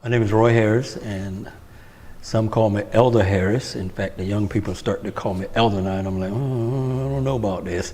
My name is Roy Harris, and some call me Elder Harris. In fact, the young people start to call me Elder now, and I'm like, I don't know about this.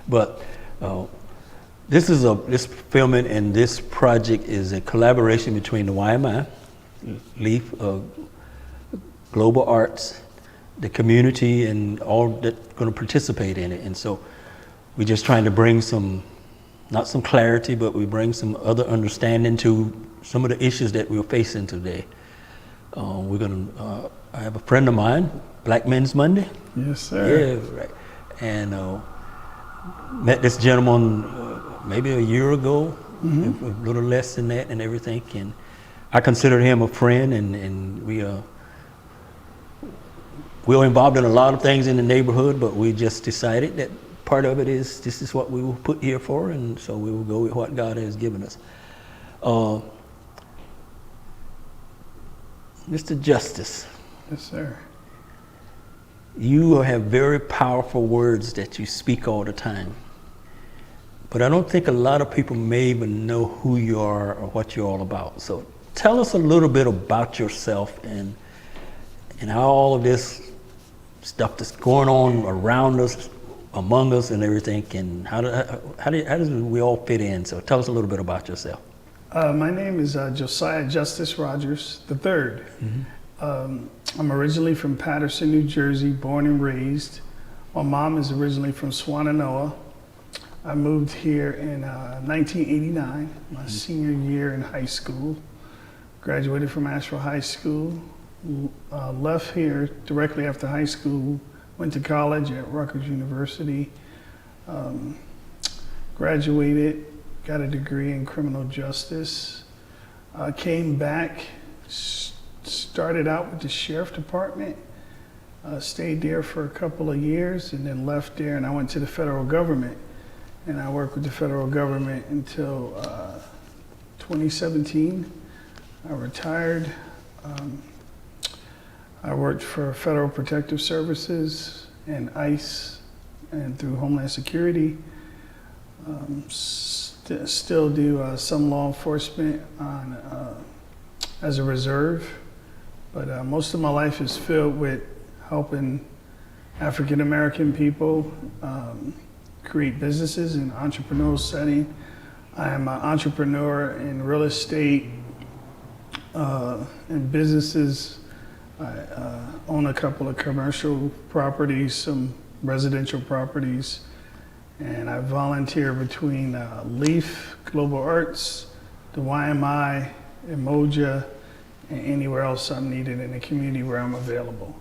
But this filming and this project is a collaboration between the YMI, Leaf, Global Arts, the community, and all that's going to participate in it. And so we're just trying to bring not some clarity, but we bring some other understanding to some of the issues that we're facing today. I have a friend of mine, Black Men's Monday. Yes, sir. Yeah, right. And met this gentleman maybe a year ago, a little less than that and everything. And I consider him a friend, and we're involved in a lot of things in the neighborhood, but we just decided that part of it is this is what we were put here for, and so we will go with what God has given us. Mr. Justice. Yes, sir. You have very powerful words that you speak all the time. But I don't think a lot of people may even know who you are or what you're all about. So tell us a little bit about yourself and how all of this stuff that's going on around us, among us and everything, and how does we all fit in? So tell us a little bit about yourself. My name is Joseiah Justice Rogers III. I'm originally from Paterson, New Jersey, born and raised. My mom is originally from Swannanoa. I moved here in 1989, my senior year in high school. Graduated from Asheville High School. Left here directly after high school. Went to college at Rutgers University. Graduated. Got a degree in criminal justice. Came back, started out with the sheriff department, stayed there for a couple of years and then left there, and I went to the federal government. And I worked with the federal government until 2017. I retired. I worked for Federal Protective Services and ICE and through Homeland Security. Still do some law enforcement as a reserve, but most of my life is filled with helping African American people create businesses in an entrepreneurial setting. I am an entrepreneur in real estate and businesses. I own a couple of commercial properties, some residential properties. And I volunteer between Leaf, Global Arts, the YMI, Emoja, and anywhere else I'm needed in the community where I'm available.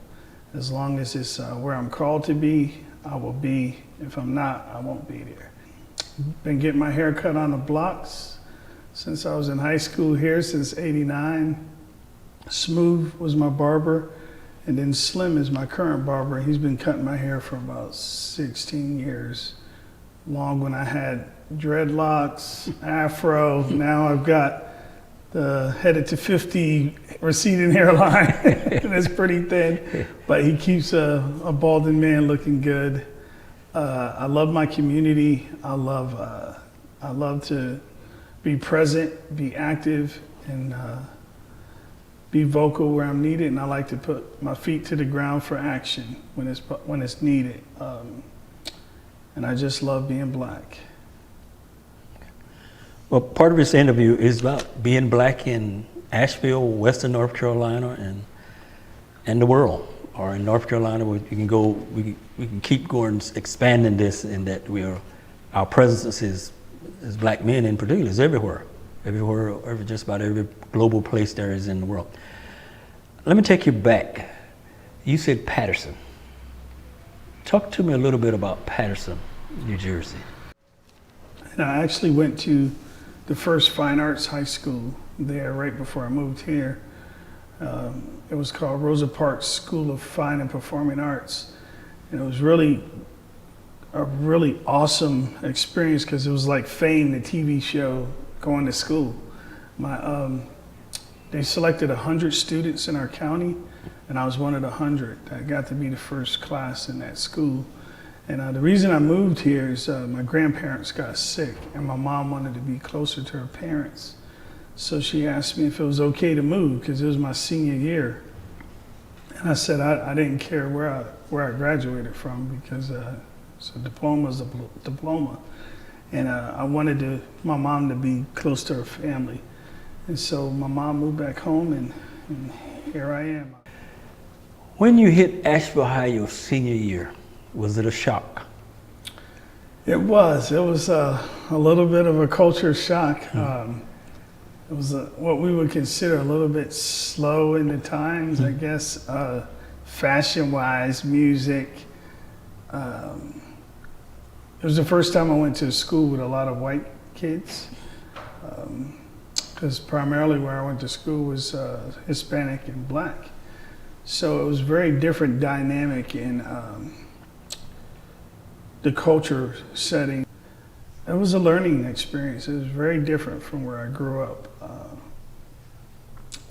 As long as it's where I'm called to be, I will be. If I'm not, I won't be there. Been getting my hair cut on the blocks since I was in high school here, since '89. Smooth was my barber, and then Slim is my current barber. He's been cutting my hair for about 16 years. Long when I had dreadlocks, afro. Now I've got the headed to 50 receding hairline, and it's pretty thin, but he keeps a balding man looking good. I love my community. I love to be present, be active, and be vocal where I'm needed. And I like to put my feet to the ground for action when it's needed. And I just love being Black. Well, part of this interview is about being Black in Asheville, Western North Carolina, and the world. Or in North Carolina, we can keep going, expanding this, in that our presence is Black men in particular, is everywhere, just about every global place there is in the world. Let me take you back. You said Paterson. Talk to me a little bit about Paterson, New Jersey. And I actually went to the first fine arts high school there right before I moved here. It was called Rosa Parks School of Fine and Performing Arts. And it was really a really awesome experience because it was like Fame, the TV show, going to school. They selected 100 students in our county, and I was one of the 100 that got to be the first class in that school. And the reason I moved here is my grandparents got sick, and my mom wanted to be closer to her parents. So she asked me if it was okay to move because it was my senior year. And I said I didn't care where I graduated from because so diploma is a diploma. And I wanted my mom to be close to her family. And so my mom moved back home and here I am. When you hit Asheville High your senior year, was it a shock? It was a little bit of a culture shock. It was what we would consider a little bit slow in the times, I guess, fashion-wise, music. It was the first time I went to a school with a lot of white kids, because primarily where I went to school was Hispanic and Black. So it was very different dynamic in the culture setting. It was a learning experience. It was very different from where I grew up.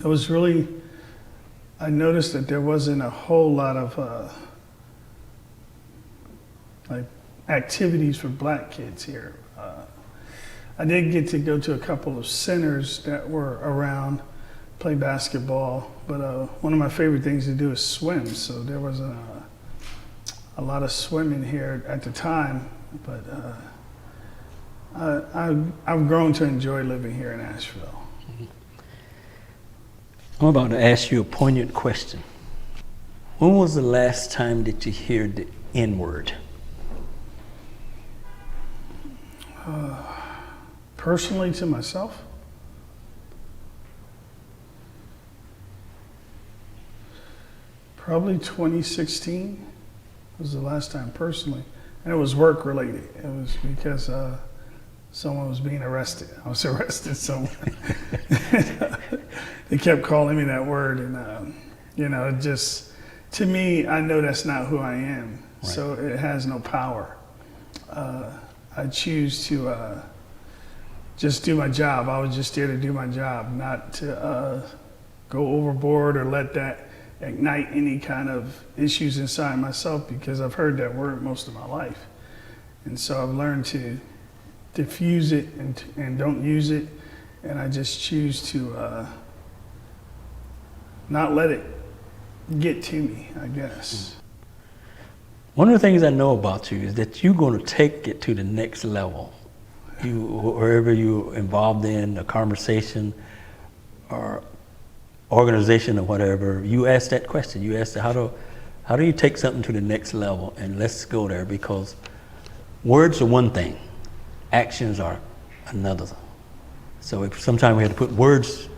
It was really, I noticed that there wasn't a whole lot of like activities for Black kids here. I did get to go to a couple of centers that were around, play basketball, but one of my favorite things to do is swim. So there was a lot of swimming here at the time, but I've grown to enjoy living here in Asheville. I'm about to ask you a poignant question. When was the last time that you heard the N-word? Personally to myself? Probably 2016 was the last time personally. And it was work related. It was because someone was being arrested. I was arrested somewhere. They kept calling me that word, and it just, to me, I know that's not who I am. Right. So it has no power. I choose to just do my job. I was just there to do my job, not to go overboard or let that ignite any kind of issues inside myself, because I've heard that word most of my life. And so I've learned to diffuse it and don't use it, and I just choose to not let it get to me, I guess. One of the things I know about you is that you're going to take it to the next level. Wherever you're involved in a conversation or organization or whatever, you ask that question. You ask, how do you take something to the next level? And let's go there, because words are one thing, actions are another. So if sometimes we have to put words,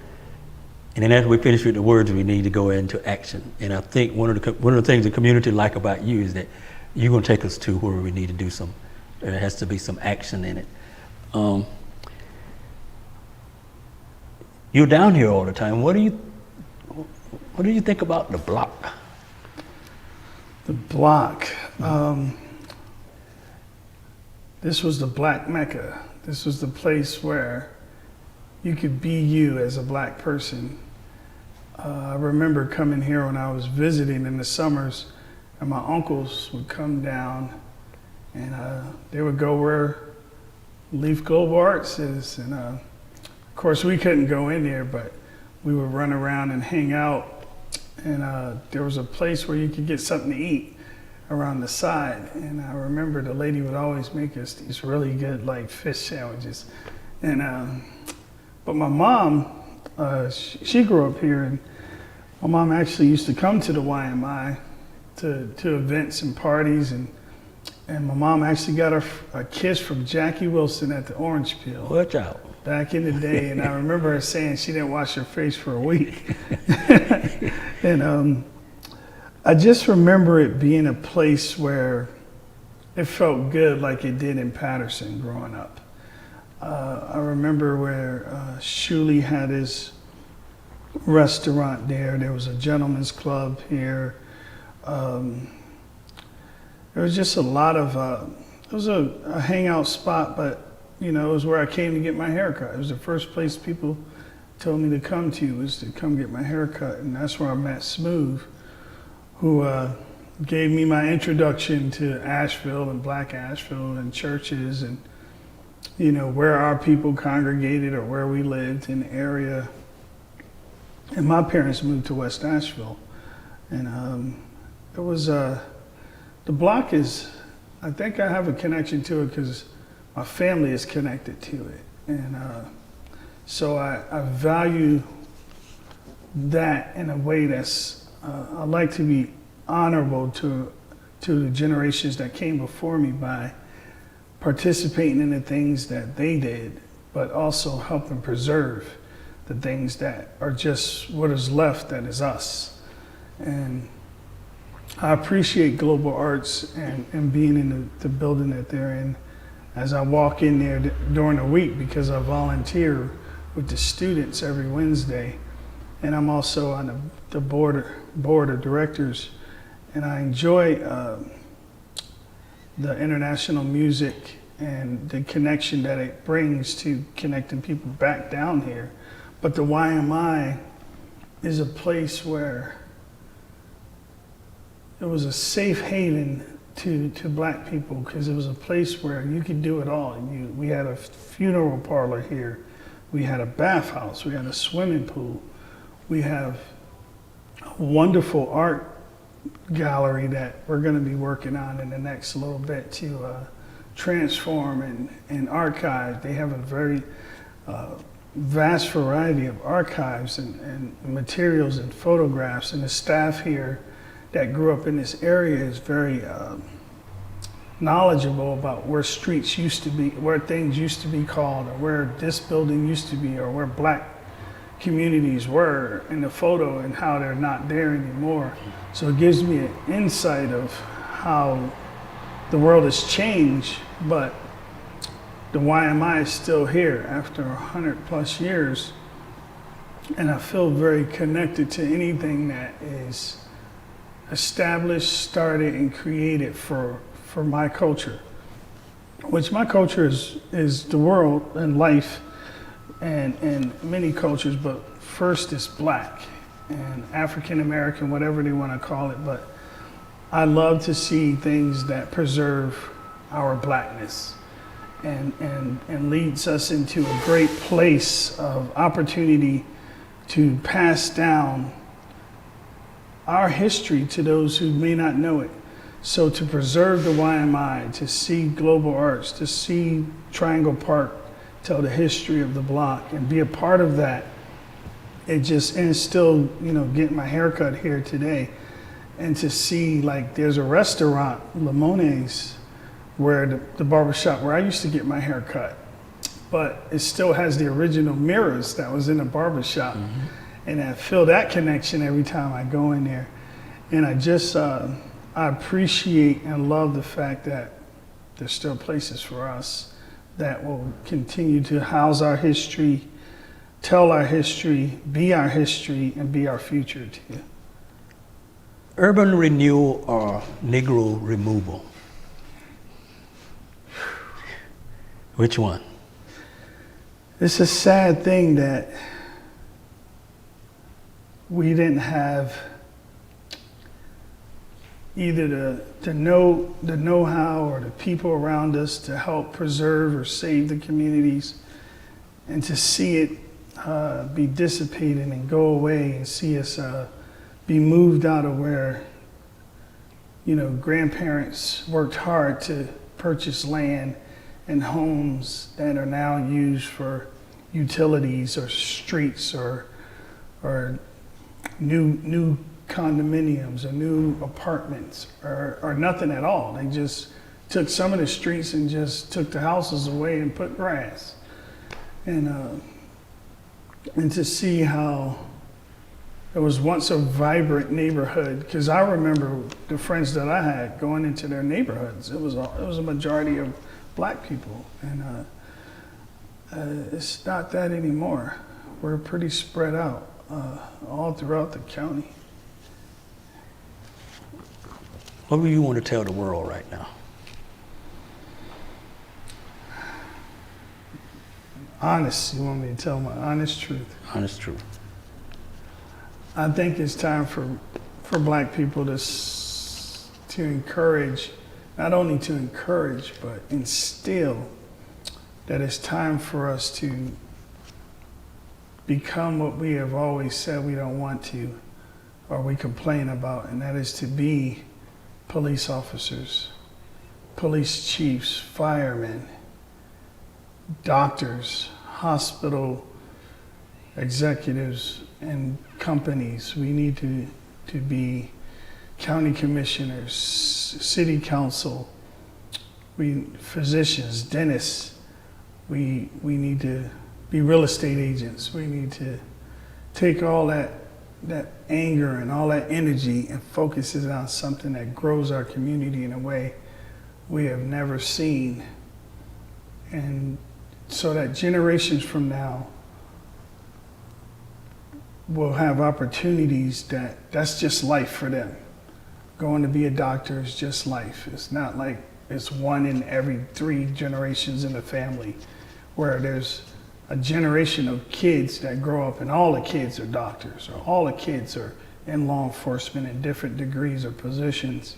and then after we finish with the words, we need to go into action. And I think one of the things the community like about you is that you're going to take us to where we need to do there has to be some action in it. You're down here all the time. What do you think about the block? The block. This was the Black Mecca. This was the place where you could be you as a Black person. I remember coming here when I was visiting in the summers, and my uncles would come down, and they would go where Leaf Global Arts is. And of course, we couldn't go in there, but we would run around and hang out. And there was a place where you could get something to eat around the side. And I remember the lady would always make us these really good like fish sandwiches. And but my mom, she grew up here, and my mom actually used to come to the YMI to events and parties, and my mom actually got a kiss from Jackie Wilson at the Orange Peel. Watch out. Back in the day, and I remember her saying she didn't wash her face for a week. And I just remember it being a place where it felt good, like it did in Patterson growing up. I remember where Shuley had his restaurant there. There was a gentleman's club here. There was just a lot of, it was a hangout spot, but it was where I came to get my haircut. It was the first place people told me to come to, was to come get my haircut. And that's where I met Smooth, who gave me my introduction to Asheville and Black Asheville and churches. And where our people congregated or where we lived in the area. And my parents moved to West Asheville. And it was, the block is, I think I have a connection to it because my family is connected to it. And so I value that in a way that's, I like to be honorable to the generations that came before me by participating in the things that they did, but also helping preserve the things that are just what is left that is us. And I appreciate Global Arts and being in the building that they're in as I walk in there during the week, because I volunteer with the students every Wednesday. And I'm also on the board of directors. And I enjoy the international music and the connection that it brings to connecting people back down here. But the YMI is a place where it was a safe haven to Black people, because it was a place where you could do it all. We had a funeral parlor here. We had a bathhouse. We had a swimming pool. We have a wonderful art gallery that we're going to be working on in the next little bit to transform and archive. They have a very vast variety of archives and materials and photographs, and the staff here that grew up in this area is very knowledgeable about where streets used to be, where things used to be called, or where this building used to be, or where Black communities were in the photo and how they're not there anymore. So it gives me an insight of how the world has changed, but the YMI is still here after 100+ years. And I feel very connected to anything that is established, started, and created for my culture, which my culture is the world and life and many cultures, but first is Black and African American, whatever they want to call it. But I love to see things that preserve our Blackness and leads us into a great place of opportunity to pass down our history to those who may not know it. So to preserve the YMI, to see Global Arts, to see Triangle Park tell the history of the block and be a part of that, and still, getting my haircut here today, and to see, like, there's a restaurant, Limones, where the barbershop where I used to get my hair cut, but it still has the original mirrors that was in the barbershop. Mm-hmm. And I feel that connection every time I go in there. And I just, I appreciate and love the fact that there's still places for us that will continue to house our history, tell our history, and be our future too. Urban renewal or Negro removal? Which one? It's a sad thing that we didn't have either the know-how or the people around us to help preserve or save the communities, and to see it be dissipated and go away, and see us be moved out of where, grandparents worked hard to purchase land and homes that are now used for utilities or streets or new condominiums or new apartments or nothing at all. They just took some of the streets and just took the houses away and put grass. And to see how it was once a vibrant neighborhood, because I remember the friends that I had going into their neighborhoods. It was a majority of Black people, and it's not that anymore. We're pretty spread out all throughout the county. What do you want to tell the world right now? Honest, you want me to tell my honest truth? Honest truth. I think it's time for Black people to encourage, not only to encourage, but instill that it's time for us to become what we have always said we don't want to, or we complain about, and that is to be police officers, police chiefs, firemen, doctors, hospital executives and companies. We need to be county commissioners, city council, physicians, dentists. We need to be real estate agents. We need to take all that anger and all that energy and focus it on something that grows our community in a way we have never seen. And so that generations from now will have opportunities that's just life for them. Going to be a doctor is just life. It's not like it's one in every 3 generations in the family, where there's a generation of kids that grow up and all the kids are doctors, or all the kids are in law enforcement in different degrees or positions.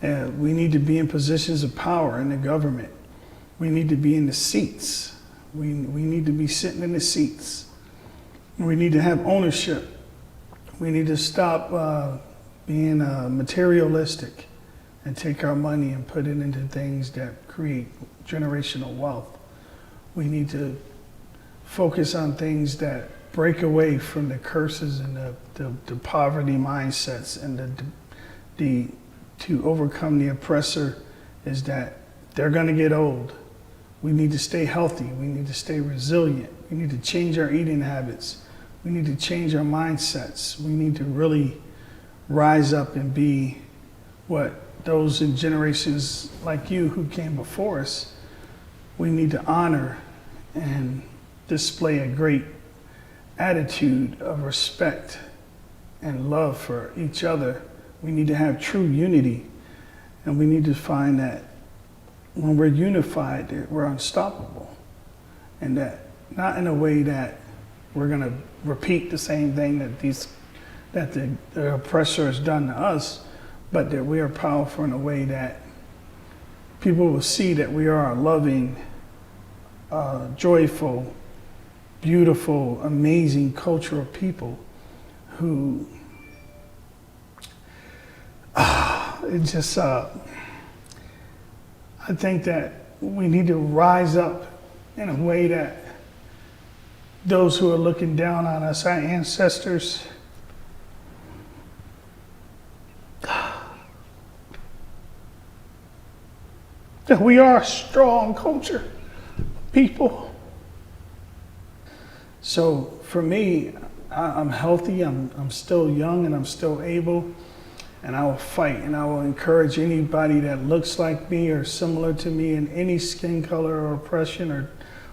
We need to be in positions of power in the government. We need to be in the seats. We need to be sitting in the seats. We need to have ownership. We need to stop being materialistic and take our money and put it into things that create generational wealth. We need to focus on things that break away from the curses and the poverty mindsets, and to overcome the oppressor is that they're going to get old. We need to stay healthy. We need to stay resilient. We need to change our eating habits. We need to change our mindsets. We need to really rise up and be what those in generations like you who came before us, we need to honor and display a great attitude of respect and love for each other. We need to have true unity, and we need to find that when we're unified, that we're unstoppable, and that not in a way that we're going to repeat the same thing that the oppressor has done to us, but that we are powerful in a way that people will see that we are a loving, joyful, beautiful, amazing cultural people who I think that we need to rise up in a way that those who are looking down on us, our ancestors, that we are a strong culture, people. So for me, I'm healthy, I'm still young, and I'm still able, and I will fight, and I will encourage anybody that looks like me or similar to me in any skin color or oppression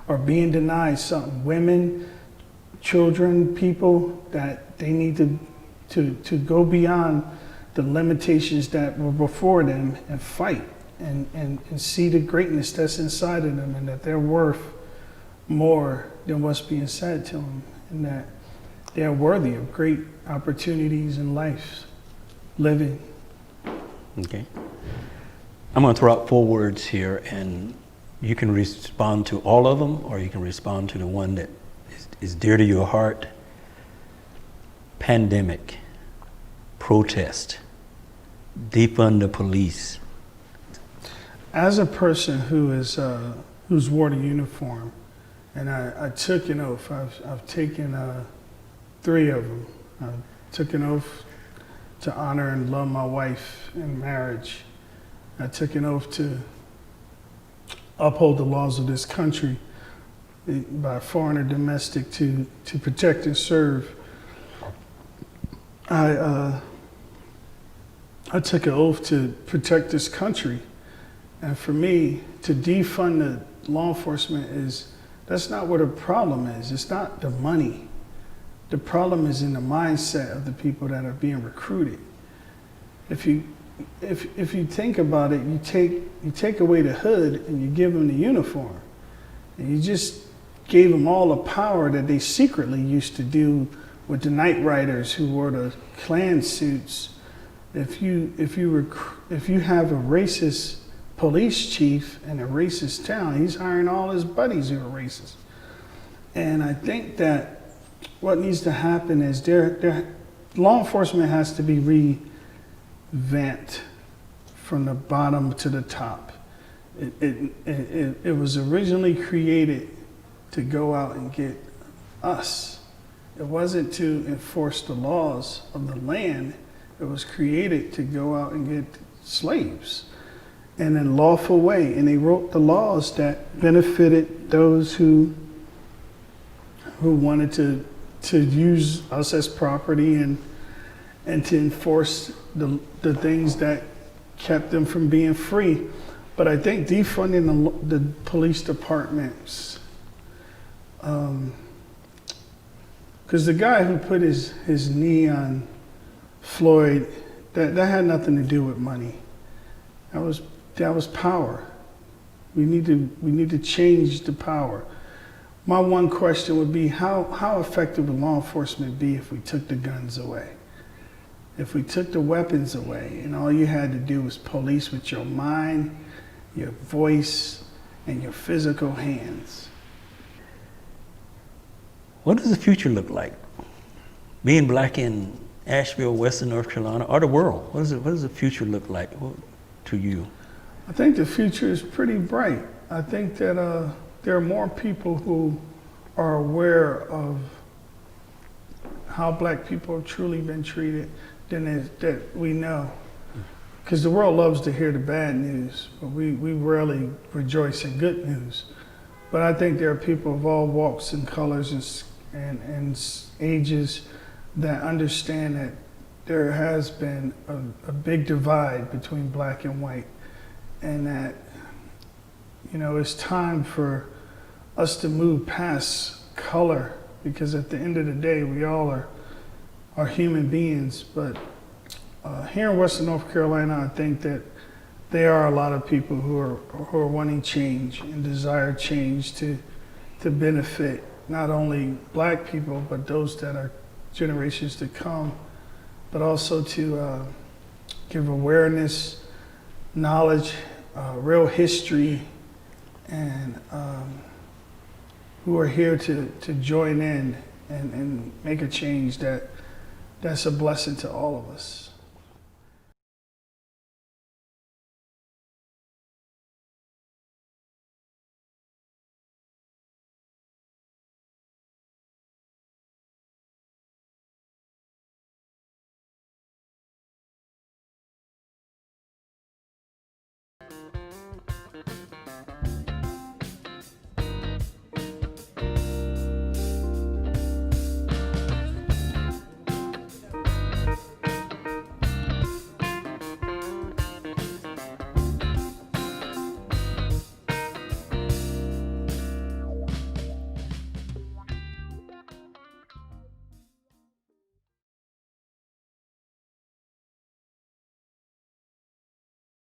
or being denied something. Women, children, people, that they need to go beyond the limitations that were before them and fight and see the greatness that's inside of them, and that they're worth more than what's being said to them, and that they're worthy of great opportunities in life living. Okay. I'm going to throw out 4 words here, and you can respond to all of them, or you can respond to the one that is dear to your heart. Pandemic, protest, defund the police. As a person who's worn a uniform, and I took an oath. I've taken 3 of them. I took an oath to honor and love my wife in marriage. I took an oath to uphold the laws of this country by foreign or domestic, to protect and serve. I took an oath to protect this country. And for me, to defund the law enforcement that's not what the problem is. It's not the money. The problem is in the mindset of the people that are being recruited. If you think about it, you take away the hood and you give them the uniform, and you just gave them all the power that they secretly used to do with the night riders who wore the Klan suits. If you have a racist police chief in a racist town. He's hiring all his buddies who are racist. And I think that what needs to happen is law enforcement has to be revamped from the bottom to the top. It was originally created to go out and get us. It wasn't to enforce the laws of the land. It was created to go out and get slaves in a lawful way. And they wrote the laws that benefited those who wanted to use us as property and to enforce the things that kept them from being free. But I think defunding the police departments, because the guy who put his knee on Floyd, that had nothing to do with money. That was power. We need to change the power. My one question would be, how effective would law enforcement be if we took the guns away? If we took the weapons away and all you had to do was police with your mind, your voice, and your physical hands. What does the future look like? Being black in Asheville, Western North Carolina, or the world? What does the future look like to you? I think the future is pretty bright. I think that there are more people who are aware of how black people have truly been treated than that we know. Because the world loves to hear the bad news, but we rarely rejoice in good news. But I think there are people of all walks and colors and ages that understand that there has been a big divide between black and white, and that, it's time for us to move past color, because at the end of the day, we all are human beings. But here in Western North Carolina, I think that there are a lot of people who are wanting change and desire change to benefit not only black people, but those that are generations to come, but also to give awareness, knowledge, real history, and who are here to join in and make a change that's a blessing to all of us.